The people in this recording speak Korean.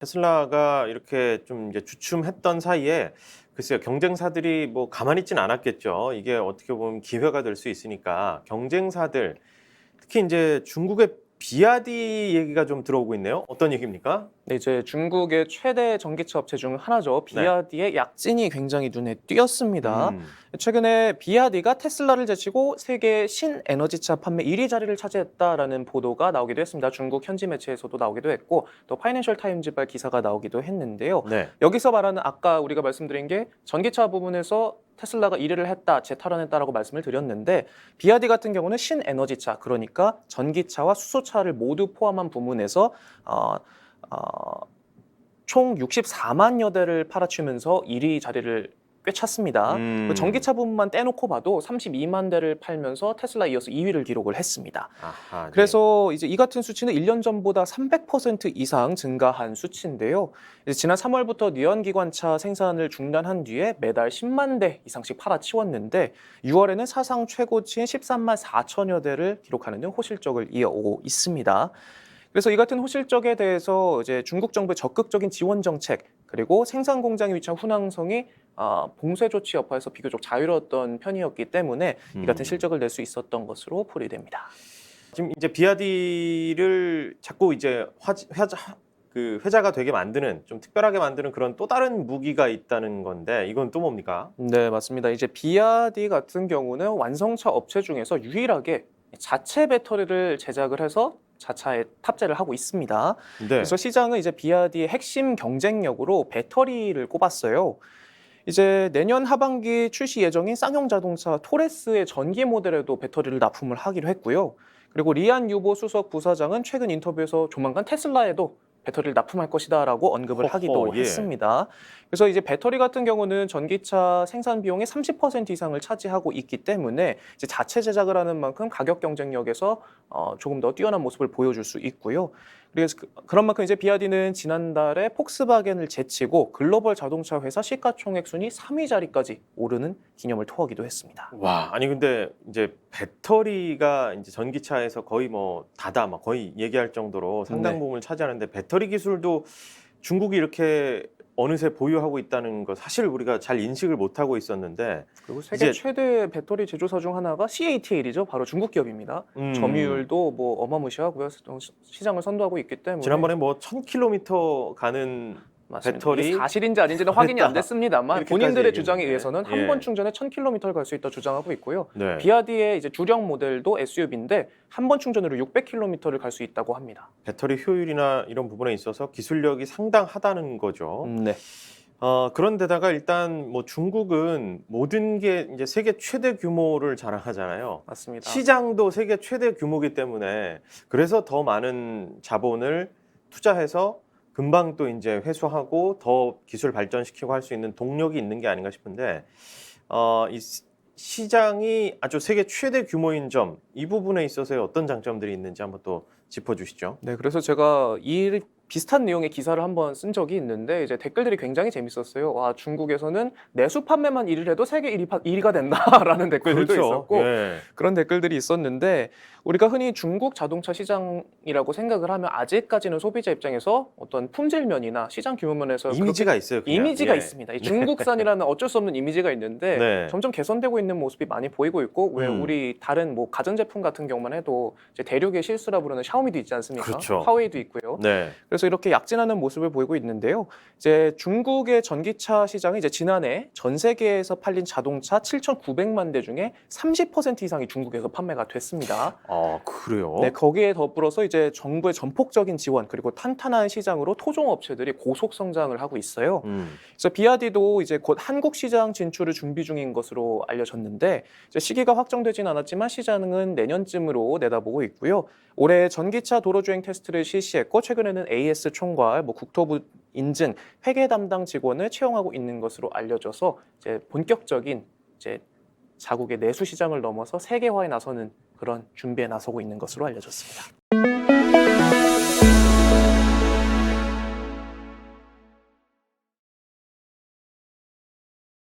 테슬라가 이렇게 좀 이제 주춤했던 사이에 글쎄요, 경쟁사들이 뭐 가만히 있진 않았겠죠. 이게 어떻게 보면 기회가 될 수 있으니까 경쟁사들, 특히 이제 중국의 비아디 얘기가 좀 들어오고 있네요. 어떤 얘기입니까? 네, 이제 중국의 최대 전기차 업체 중 하나죠. 네. 비아디의 약진이 굉장히 눈에 띄었습니다. 음. 최근에 비아디가 테슬라를 제치고 세계 신에너지차 판매 1위 자리를 차지했다라는 보도가 나오기도 했습니다. 중국 현지 매체에서도 나오기도 했고 또 파이낸셜 타임즈발 기사가 나오기도 했는데요. 네. 여기서 말하는 아까 우리가 말씀드린 게 전기차 부분에서 테슬라가 1위를 했다, 재탈환했다라고 말씀을 드렸는데 비아디 같은 경우는 신에너지차, 그러니까 전기차와 수소차를 모두 포함한 부문에서 총 64만여 대를 팔아치면서 1위 자리를 꿰찼습니다. 그 전기차 부분만 떼놓고 봐도 32만 대를 팔면서 테슬라 이어서 2위를 기록을 했습니다. 아하, 네. 그래서 이제 이 같은 수치는 1년 전보다 300% 이상 증가한 수치인데요. 이제 지난 3월부터 내연기관차 생산을 중단한 뒤에 매달 10만 대 이상씩 팔아치웠는데 6월에는 사상 최고치인 13만 4천여 대를 기록하는 등 호실적을 이어오고 있습니다. 그래서 이 같은 호실적에 대해서 이제 중국 정부의 적극적인 지원 정책, 그리고 생산 공장에 위치한 후낭성이 봉쇄 조치 여파에서 비교적 자유로웠던 편이었기 때문에 이 같은 실적을 낼 수 있었던 것으로 풀이됩니다. 지금 이제 비아디를 자꾸 이제 회자가 되게 만드는, 좀 특별하게 만드는 그런 또 다른 무기가 있다는 건데 이건 또 뭡니까? 네, 맞습니다. 이제 비아디 같은 경우는 완성차 업체 중에서 유일하게 자체 배터리를 제작을 해서 자차에 탑재를 하고 있습니다. 네. 그래서 시장은 이제 비아디의 핵심 경쟁력으로 배터리를 꼽았어요. 이제 내년 하반기 출시 예정인 쌍용 자동차 토레스의 전기 모델에도 배터리를 납품을 하기로 했고요. 그리고 리안 유보 수석 부사장은 최근 인터뷰에서 조만간 테슬라에도 배터리를 납품할 것이다라고 언급을 하기도 예. 했습니다. 그래서 이제 배터리 같은 경우는 전기차 생산 비용의 30% 이상을 차지하고 있기 때문에 이제 자체 제작을 하는 만큼 가격 경쟁력에서 조금 더 뛰어난 모습을 보여줄 수 있고요. 그래서 그런 만큼 이제 비아디는 지난달에 폭스바겐을 제치고 글로벌 자동차 회사 시가총액 순위 3위 자리까지 오르는 기념을 토하기도 했습니다. 와, 아니 근데 이제 배터리가 이제 전기차에서 거의 뭐 다다 막 거의 얘기할 정도로 상당 네. 부분을 차지하는데 배터리 기술도 중국이 이렇게 어느새 보유하고 있다는 거 사실 우리가 잘 인식을 못 하고 있었는데 그리고 세계 이제 최대 배터리 제조사 중 하나가 CATL이죠. 바로 중국 기업입니다. 점유율도 뭐 어마무시하고요. 시장을 선도하고 있기 때문에 지난번에 뭐 1000km 가는 맞습니다. 배터리 이게 사실인지 아닌지는 확인이 안 됐습니다만 이렇게까지 본인들의 주장에 얘기했는데. 의해서는 한 예. 번 충전에 1000km를 갈 수 있다 주장하고 있고요. 네. 비아디의 이제 주력 모델도 SUV인데 한 번 충전으로 600km를 갈 수 있다고 합니다. 배터리 효율이나 이런 부분에 있어서 기술력이 상당하다는 거죠. 네. 그런데다가 일단 뭐 중국은 모든 게 이제 세계 최대 규모를 자랑하잖아요. 맞습니다. 시장도 세계 최대 규모이기 때문에 그래서 더 많은 자본을 투자해서 금방 또 이제 회수하고 더 기술 발전시키고 할 수 있는 동력이 있는 게 아닌가 싶은데 이 시장이 아주 세계 최대 규모인 점, 이 부분에 있어서의 어떤 장점들이 있는지 한번 또 짚어주시죠. 네, 그래서 제가 이 비슷한 내용의 기사를 한번 쓴 적이 있는데 이제 댓글들이 굉장히 재밌었어요. 와, 중국에서는 내수 판매만 1위를 해도 세계 1위가 된다라는 댓글들도 있었고 예. 그런 댓글들이 있었는데 우리가 흔히 중국 자동차 시장이라고 생각을 하면 아직까지는 소비자 입장에서 어떤 품질면이나 시장 규모면에서 이미지가 있어요. 그냥. 이미지가 예. 있습니다. 이 중국산이라는 어쩔 수 없는 이미지가 있는데 네. 점점 개선되고 있는 모습이 많이 보이고 있고 왜 우리 다른 뭐 가전제품 같은 경우만 해도 이제 대륙의 실수라 부르는 샤오미도 있지 않습니까? 그렇죠. 화웨이도 있고요. 네. 그래서 이렇게 약진하는 모습을 보이고 있는데요. 이제 중국의 전기차 시장이 이제 지난해 전 세계에서 팔린 자동차 7,900만 대 중에 30% 이상이 중국에서 판매가 됐습니다. 그래요? 네, 거기에 더불어서 이제 정부의 전폭적인 지원 그리고 탄탄한 시장으로 토종 업체들이 고속 성장을 하고 있어요. 그래서 비아디도 이제 곧 한국 시장 진출을 준비 중인 것으로 알려졌는데 이제 시기가 확정되진 않았지만 시장은 내년쯤으로 내다보고 있고요. 올해 전기차 도로주행 테스트를 실시했고 최근에는 AS 총괄, 국토부 인증, 회계 담당 직원을 채용하고 있는 것으로 알려져서 이제 본격적인 이제 자국의 내수 시장을 넘어서 세계화에 나서는 그런 준비에 나서고 있는 것으로 알려졌습니다.